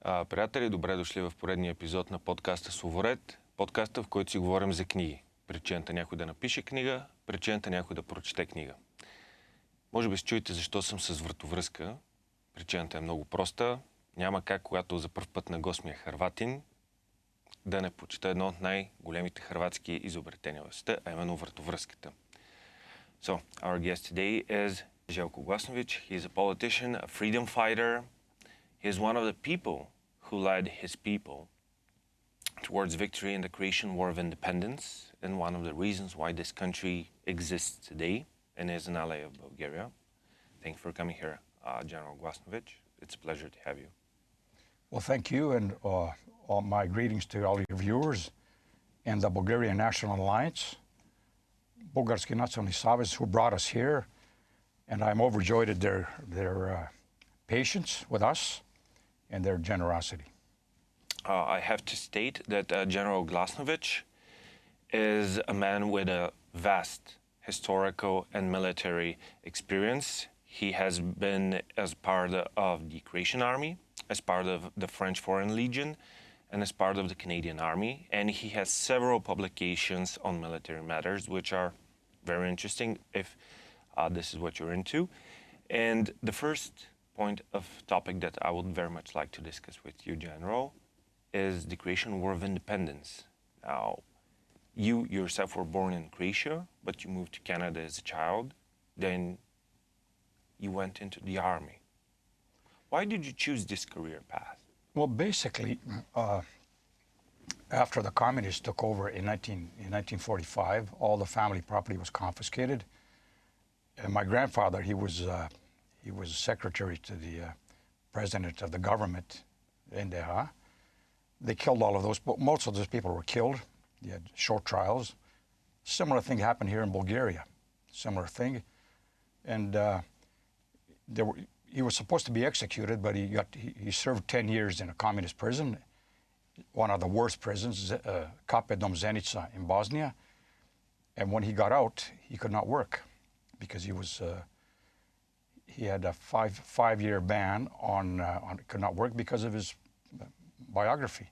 Приятели, добре дошли в поредния епизод на подкаста СловоРед, подкаста, в който си говорим за книги. Причината някой да напише книга, причината някой да прочете книга. Може би се чуете защо съм с вратовръзка. Причината е много проста. Няма как, когато за пръв път на гост ми е хърватин, да не почита едно от най-големите хърватски изобретения в света, а именно вратовръзката. So, our guest today is Желко Гласнович. He is a politician, a freedom fighter. He is one of the people who led his people towards victory in the Croatian War of Independence, and one of the reasons why this country exists today and is an ally of Bulgaria. Thank you for coming here, General Glasnovich. It's a pleasure to have you. Well, thank you, and all my greetings to all your viewers and the Bulgarian National Alliance, Bulgarski Nacionalni Savez, who brought us here, and I'm overjoyed at their patience with us and their generosity. I have to state that General Glasnovich is a man with a vast historical and military experience. He has been as part of the Croatian Army, as part of the French Foreign Legion, and as part of the Canadian Army. And he has several publications on military matters, which are very interesting if this is what you're into. And the first point of topic that I would very much like to discuss with you, General, is the Croatian War of Independence. Now, you yourself were born in Croatia, but you moved to Canada as a child. Then you went into the army. Why did you choose this career path? Well, basically, after the communists took over in 1945, all the family property was confiscated. And my grandfather, he was secretary to the president of the government in Deha. They killed all of those, but most of those people were killed. They had short trials. Similar thing happened here in Bulgaria. Similar thing. And he was supposed to be executed, but he served 10 years in a communist prison, one of the worst prisons, Kapedom Zenica in Bosnia. And when he got out, he could not work because he had a five-year ban on could not work because of his biography.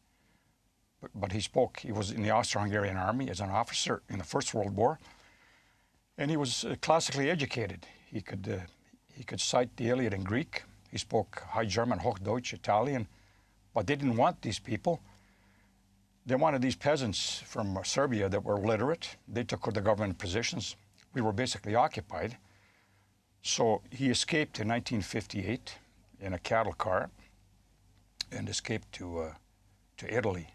But he was in the Austro-Hungarian army as an officer in the First World War, and he was classically educated. He could cite the Iliad in Greek. He spoke High German, Hochdeutsch, Italian, but they didn't want these people. They wanted these peasants from Serbia that were literate. They took the government positions. We were basically occupied. So he escaped in 1958 in a cattle car and escaped to Italy.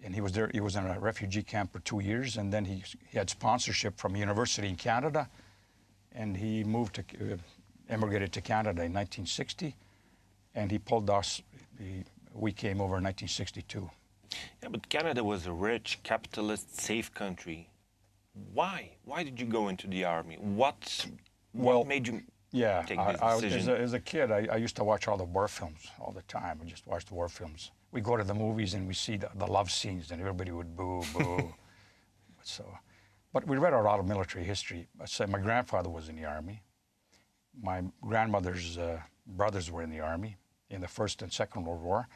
And he was there. He was in a refugee camp for 2 years, and then he had sponsorship from a university in Canada, and he emigrated to Canada in 1960, and he pulled us. We came over in 1962. Yeah, but Canada was a rich, capitalist, safe country. Why? Why did you go into the army? What made you take this decision? As a kid, I used to watch all the war films all the time. I just watched the war films. We go to the movies and we see the love scenes, and everybody would boo, boo. But we read a lot of military history. My grandfather was in the army. My grandmother's brothers were in the army in the First and Second World War.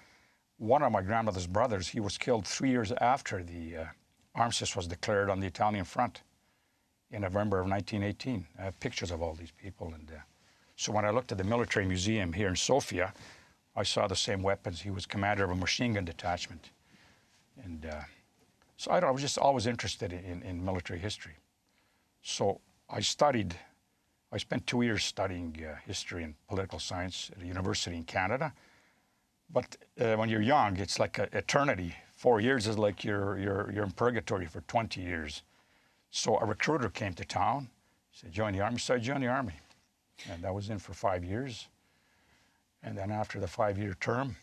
One of my grandmother's brothers, he was killed 3 years after the armistice was declared on the Italian front in November of 1918. I have pictures of all these people. And so when I looked at the military museum here in Sofia, I saw the same weapons. He was commander of a machine gun detachment. And so I was just always interested in military history. So I spent 2 years studying history and political science at a university in Canada. But when you're young, it's like an eternity. 4 years is like you're in purgatory for 20 years. So a recruiter came to town, said, join the army. So I joined the army. And I was in for 5 years. And then after the 5-year term,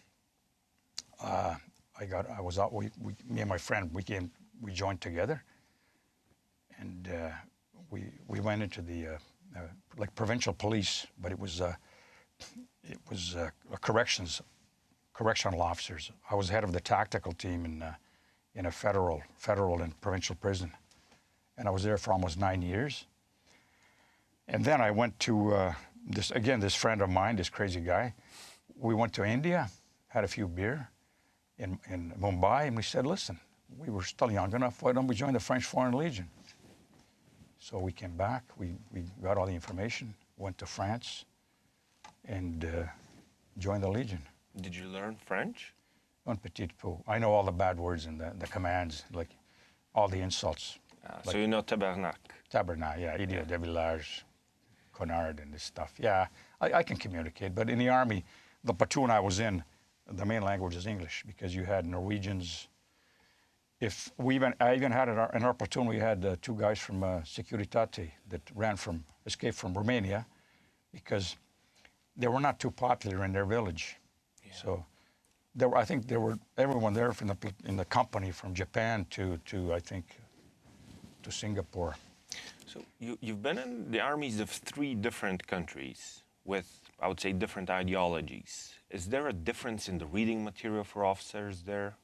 me and my friend, we joined together. And we went into the like provincial police, but it was correctional officers. I was head of the tactical team in a federal and provincial prison. And I was there for almost 9 years. And then I went to this friend of mine, this crazy guy. We went to India, had a few beer in Mumbai, and we said, listen, we were still young enough, why don't we join the French Foreign Legion? So we came back, we got all the information, went to France, and joined the Legion. Did you learn French? Un petit peu. I know all the bad words and the commands, like all the insults. So you know tabernacle? Tabernacle, yeah, idiot de village, connard, and this stuff. Yeah, I can communicate, but in the Army, the platoon I was in, the main language is English, because you had Norwegians. I even had in our platoon, we had two guys from Securitate that escaped from Romania, because they were not too popular in their village. Yeah. So I think everyone there in the company, from Japan to I think to Singapore. So you've been in the armies of 3 different countries with, I would say, different ideologies. Is there a difference in the reading material for officers there?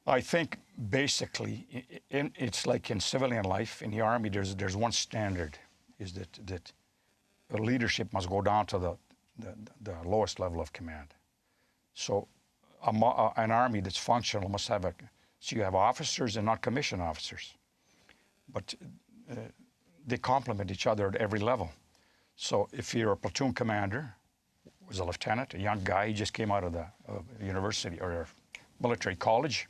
I think basically, it's like in civilian life. In the Army, there's one standard, is that leadership must go down to the lowest level of command. So an army that's functional must have so you have officers and non-commissioned officers, but they complement each other at every level. So if you're a platoon commander, was a lieutenant, a young guy, he just came out of the university or military college,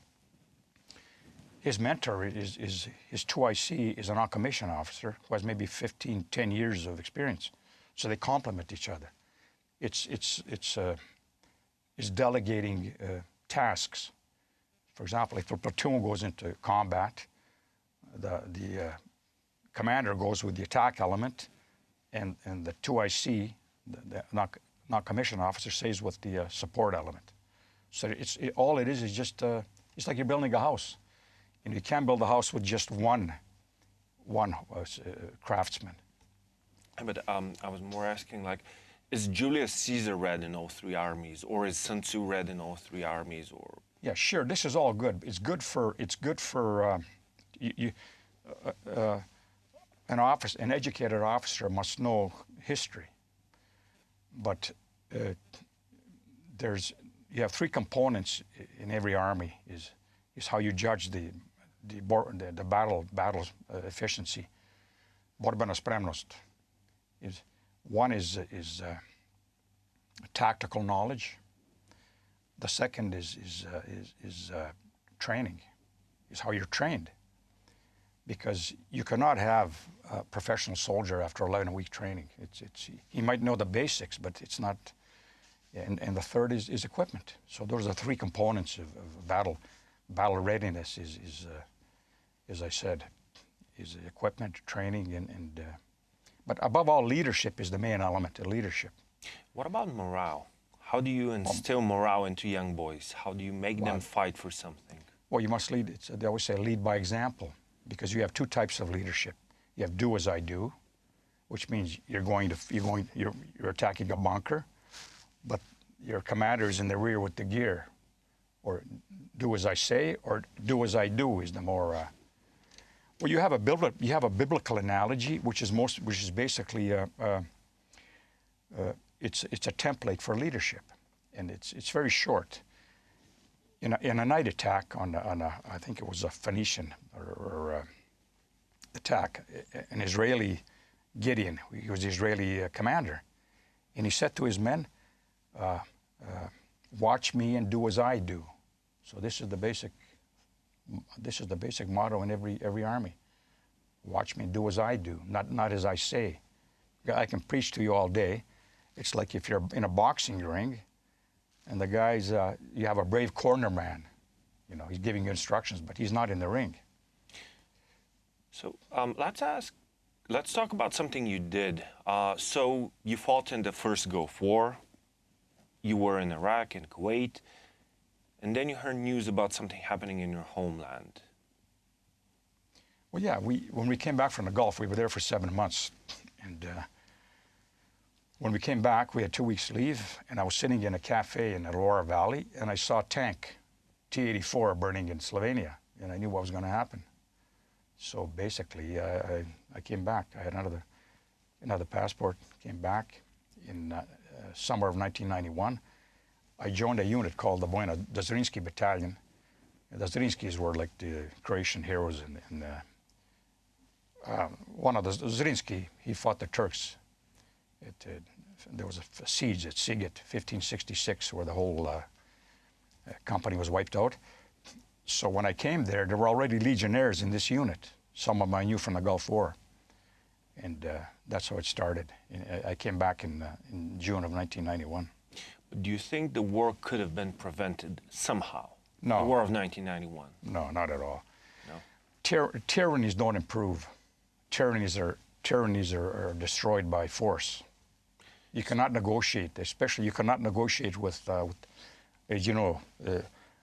his mentor is his 2IC is a non-commissioned officer who has maybe 10 years of experience. So they complement each other. It's delegating tasks. For example, if a platoon goes into combat, the commander goes with the attack element, and the 2IC, the non-commissioned officer, stays with the support element. So all it is just it's like you're building a house. And you can't build a house with just one craftsman. But I was more asking, like, is Julius Caesar read in all 3 armies, or is Sun Tzu read in all 3 armies, or? Yeah, sure. This is all good. It's good for an educated officer must know history. But you have 3 components in every army. Is how you judge the battle efficiency. Borbena spremnost. One is tactical knowledge. The second is training. Is how you're trained. Because you cannot have a professional soldier after 11-week training. He might know the basics, but it's not. And the third is equipment. So those are 3 components of battle. Battle readiness is as I said, is equipment, training, but above all, leadership is the main element of leadership. What about morale? How do you instill morale into young boys? How do you make them fight for something? Well, you must lead. They always say lead by example, because you have 2 types of leadership. You have do as I do, which means you're attacking a bunker, but your commander is in the rear with the gear. Or do as I say, or do as I do is the more. Well, you have a biblical analogy, which is basically it's a template for leadership, and it's very short. In a night attack on I think it was a Phoenician or attack, an Israeli Gideon, he was the Israeli commander, and he said to his men, watch me and do as I do. So this is the basic motto in every army. Watch me and do as I do, not as I say. I can preach to you all day. It's like if you're in a boxing ring, and the guys, you have a brave corner man. You know, he's giving you instructions, but he's not in the ring. So let's talk about something you did. So you fought in the first Gulf War. You were in Iraq and Kuwait, and then you heard news about something happening in your homeland. Well, yeah, when we came back from the Gulf, we were there for 7 months, and when we came back, we had 2 weeks leave, and I was sitting in a cafe in the Loire Valley, and I saw a tank, T-84, burning in Slovenia, and I knew what was going to happen. So basically, I came back. I had another passport, came back in summer of 1991. I joined a unit called the Vojna, the Zrinski Battalion. The Zrinskis were like the Croatian heroes in one of the Zrinski, he fought the Turks. There was a siege at Sighet, 1566, where the whole company was wiped out. So when I came there were already legionnaires in this unit. Some of them I knew from the Gulf War. And that's how it started. I came back in June of 1991. But do you think the war could have been prevented somehow? No. The war of 1991? No, not at all. No? Tyrannies don't improve. Tyrannies are destroyed by force. You cannot negotiate, especially you cannot negotiate with you know,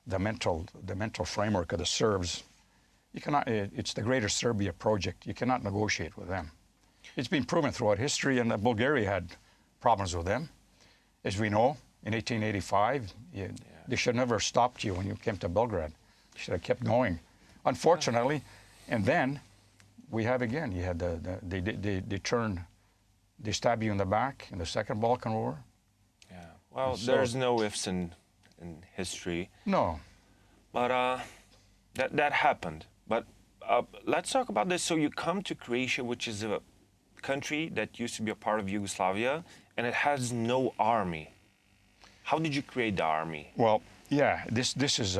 the mental framework of the Serbs. You cannot. It's the Greater Serbia project. You cannot negotiate with them. It's been proven throughout history, and Bulgaria had problems with them, as we know. In 1885, they should never have stopped you when you came to Belgrade. They should have kept going. Unfortunately, and then we have again. You had they stab you in the back in the Second Balkan War. Yeah. Well, there's no ifs in history. No. But that happened. But let's talk about this. So you come to Croatia, which is a country that used to be a part of Yugoslavia, and it has no army. How did you create the army? Well, yeah, this is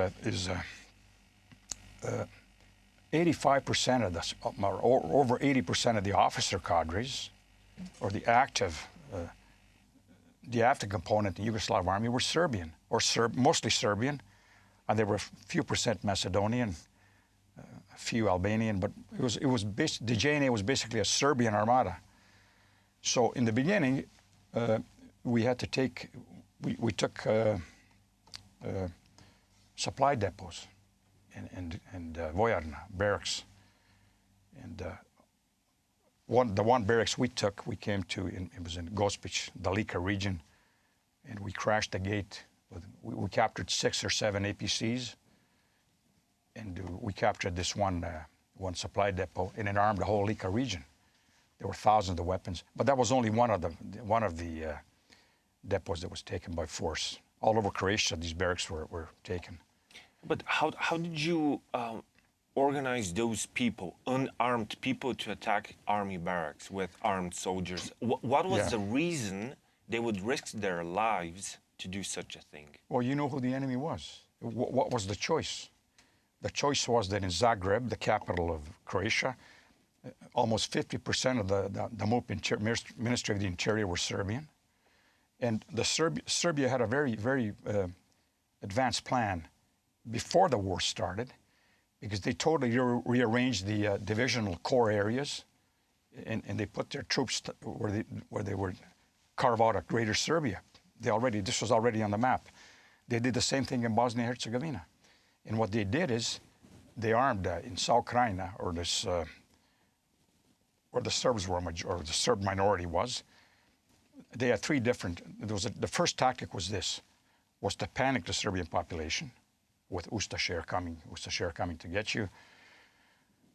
85% of the, or over 80% of the officer cadres, or the active component in the Yugoslav army were Serbian, or mostly Serbian, and there were a few percent Macedonian, a few Albanian, but the JNA was basically a Serbian armada. So in the beginning, we had to take, we took supply depots and vojarna, barracks, and the one barracks we took, we came to, it was in Gospić, the Lika region, and we crashed the gate. We captured 6 or 7 APCs, and we captured this one supply depot, and it armed the whole Lika region. There were thousands of weapons, but that was only one of the depots that was taken by force. All over Croatia, these barracks were taken. But how did you organize those people, unarmed people, to attack army barracks with armed soldiers? What was the reason they would risk their lives to do such a thing? Well, you know who the enemy was. What was the choice? The choice was that in Zagreb, the capital of Croatia, almost 50% of the MUP Ministry of the Interior were Serbian. And Serbia had a very, very advanced plan before the war started, because they totally rearranged the divisional core areas, and they put their troops where they would carve out a Greater Serbia. This was already on the map. They did the same thing in Bosnia-Herzegovina. And what they did is they armed in South Krajina, or where the Serbs were, or the Serb minority was. They had 3 different. The first tactic was to panic the Serbian population, with Ustaše coming to get you.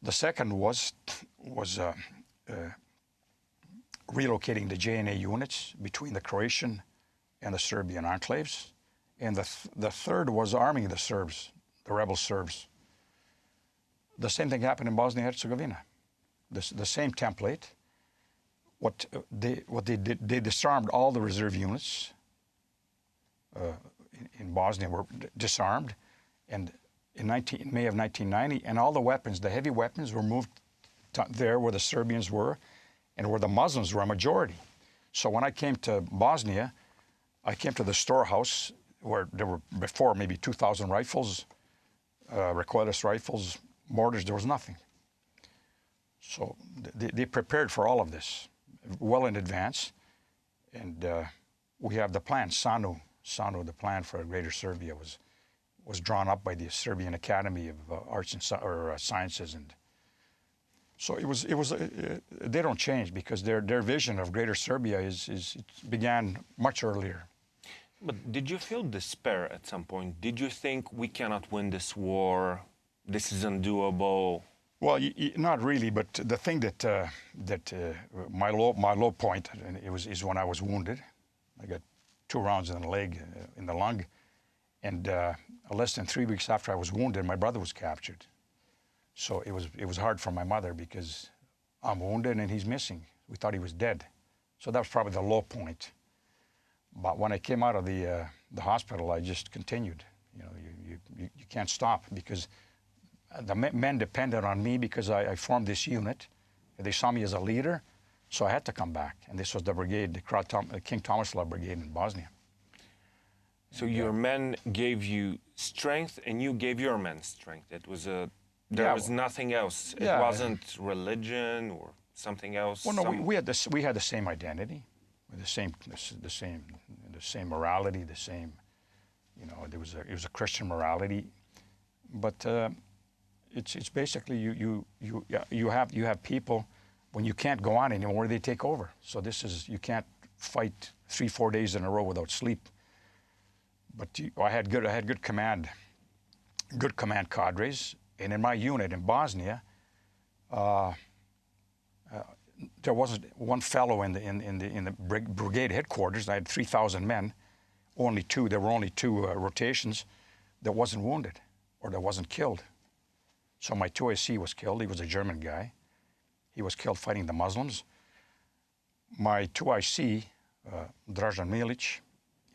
The second was relocating the JNA units between the Croatian and the Serbian enclaves. And the third was arming the Serbs, the rebel Serbs. The same thing happened in Bosnia-Herzegovina. The same template. What they did, they disarmed all the reserve units in Bosnia, were disarmed, and in May of 1990, and all the weapons, the heavy weapons, were moved there where the Serbians were and where the Muslims were a majority. So when I came to Bosnia, I came to the storehouse where there were before maybe 2,000 rifles, recoilless rifles, mortars. There was nothing. So they prepared for all of this well in advance, and we have the plan. SANU, the plan for Greater Serbia, was drawn up by the Serbian Academy of Arts and Sciences, and so it was. They don't change, because their vision of Greater Serbia it began much earlier. But did you feel despair at some point? Did you think, we cannot win this war, this is undoable? Well, not really. But the thing that my low point, is when I was wounded. I got 2 rounds in the leg, in the lung. And less than 3 weeks after I was wounded, my brother was captured. So it was hard for my mother because I'm wounded and he's missing. We thought he was dead. So that was probably the low point. But when I came out of the hospital, I just continued. You know, you can't stop because the men depended on me because I formed this unit. They saw me as a leader, so I had to come back. And this was the brigade, the King Tomislav Brigade in Bosnia. So your men gave you strength, and you gave your men strength. It was there was nothing else. It wasn't religion or something else. Well, no, we had the same identity, the same morality, the same. You know, it was a Christian morality, but it's basically you have people when you can't go on anymore, they take over. So you can't fight 3-4 days in a row without sleep. But I had good command cadres, and in my unit in Bosnia, there wasn't one fellow in the brigade headquarters. I had 3,000 men, there were only two rotations that wasn't wounded or that wasn't killed. So my 2IC was killed. He was a German guy. He was killed fighting the Muslims. My 2IC, Dražan Milic,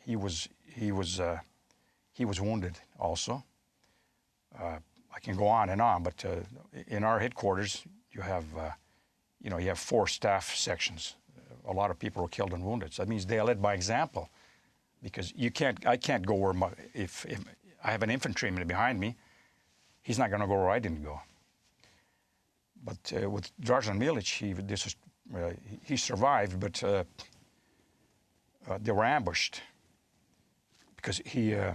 he was wounded also. I can go on and on, but in our headquarters, you have 4 staff sections. A lot of people were killed and wounded. So that means they led by example, because I can't go where if I have an infantryman behind me, he's not going to go where I didn't go. But with Dražan Milic, he survived, but they were ambushed because they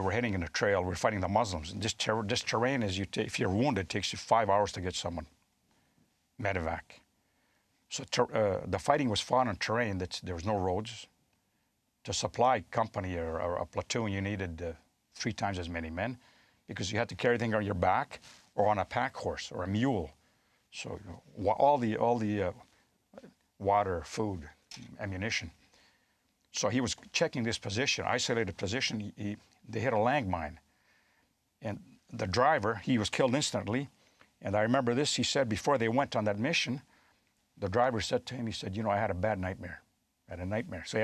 were heading in a trail. We're fighting the Muslims. And this terrain, if you're wounded, takes you 5 hours to get someone medevac. So the fighting was fought on terrain that there was no roads. To supply company or a platoon, you needed 3 times as many men because you had to carry everything on your back or on a pack horse or a mule. So all the water, food, ammunition. So he was checking this position, isolated position. They hit a landmine. And the driver, he was killed instantly. And I remember this, he said before they went on that mission, the driver said to him, he said, I had a bad nightmare. I had a nightmare. So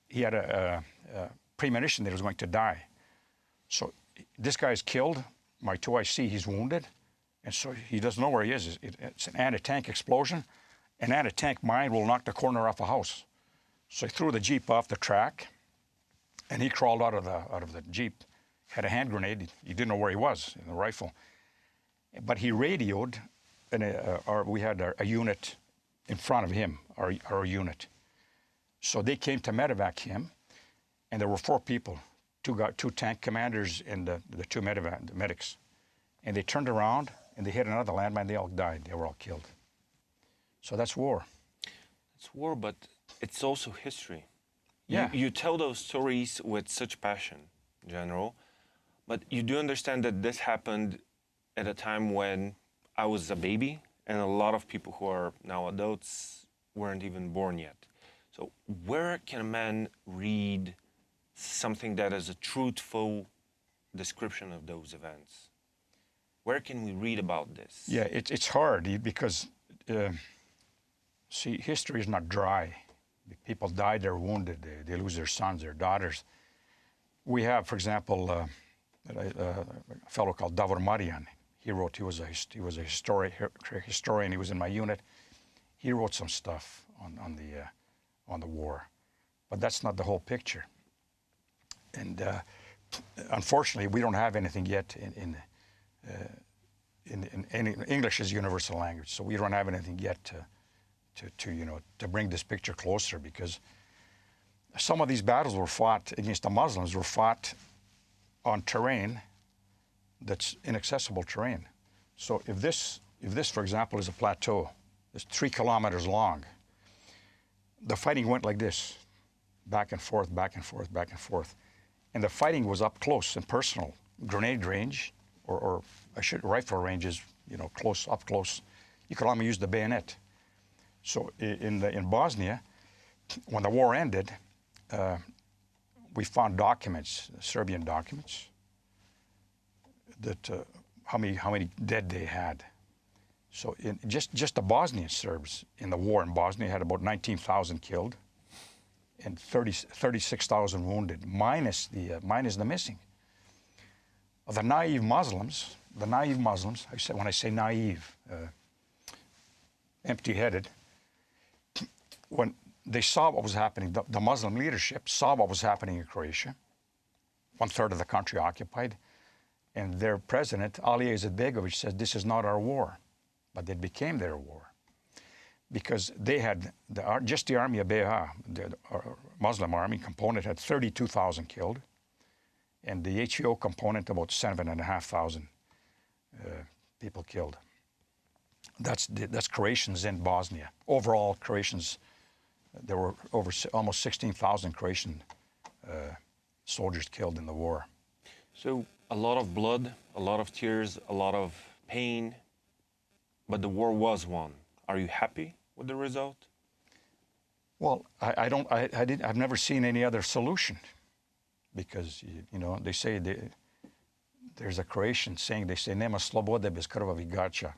he had a premonition that he was going to die. So this guy's killed. My 2IC, he's wounded. And so he doesn't know where he is. It's an anti-tank explosion. An anti-tank mine will knock the corner off a house. So he threw the Jeep off the track, and he crawled out of the Jeep, had a hand grenade. He didn't know where he was in the rifle. But he radioed, we had a unit in front of him, our unit. So they came to medevac him, and there were 4 people, 2 tank commanders and the 2 medics. And they turned around, and they hit another landmine. They all died. They were all killed. So that's war. It's war, but it's also history. Yeah. You tell those stories with such passion, General, but you do understand that this happened at a time when I was a baby, and a lot of people who are now adults weren't even born yet. So where can a man read something that is a truthful description of those events? Where can we read about this? Yeah, it's hard because, see, history is not dry. People die, they're wounded, they lose their sons, their daughters. We have, for example, a fellow called Davor Marian. He was a historian. He was in my unit. He wrote some stuff on the war, but that's not the whole picture. And unfortunately, we don't have anything yet in English is universal language, so we don't have anything yet to bring this picture closer, because some of these battles were fought against the Muslims were fought on terrain that's inaccessible terrain. So if this, for example, is a plateau, it's 3 kilometers long, the fighting went like this, back and forth, back and forth, back and forth. And the fighting was up close and personal, grenade range, or rifle ranges, up close. You could only use the bayonet. So in Bosnia, when the war ended, we found documents, Serbian documents, that how many dead they had. So just the Bosnian Serbs in the war in Bosnia had about 19,000 killed and 36,000 wounded, minus the missing. The naive Muslims, when I say naive, empty-headed, when they saw what was happening, the Muslim leadership saw what was happening in Croatia, 1/3 of the country occupied, and their president, Ali Izetbegovic, said, this is not our war, but it became their war. Because they had, just the army of BiH, the Muslim army component, had 32,000 killed, and the HVO component about 7,500 people killed. That's Croatians in Bosnia. Overall, Croatians, there were almost 16,000 Croatian soldiers killed in the war. So a lot of blood, a lot of tears, a lot of pain, but the war was won. Are you happy with the result? Well, I've never seen any other solution, because they say there's a Croatian saying, they say nema slobode bez krvavih gaća.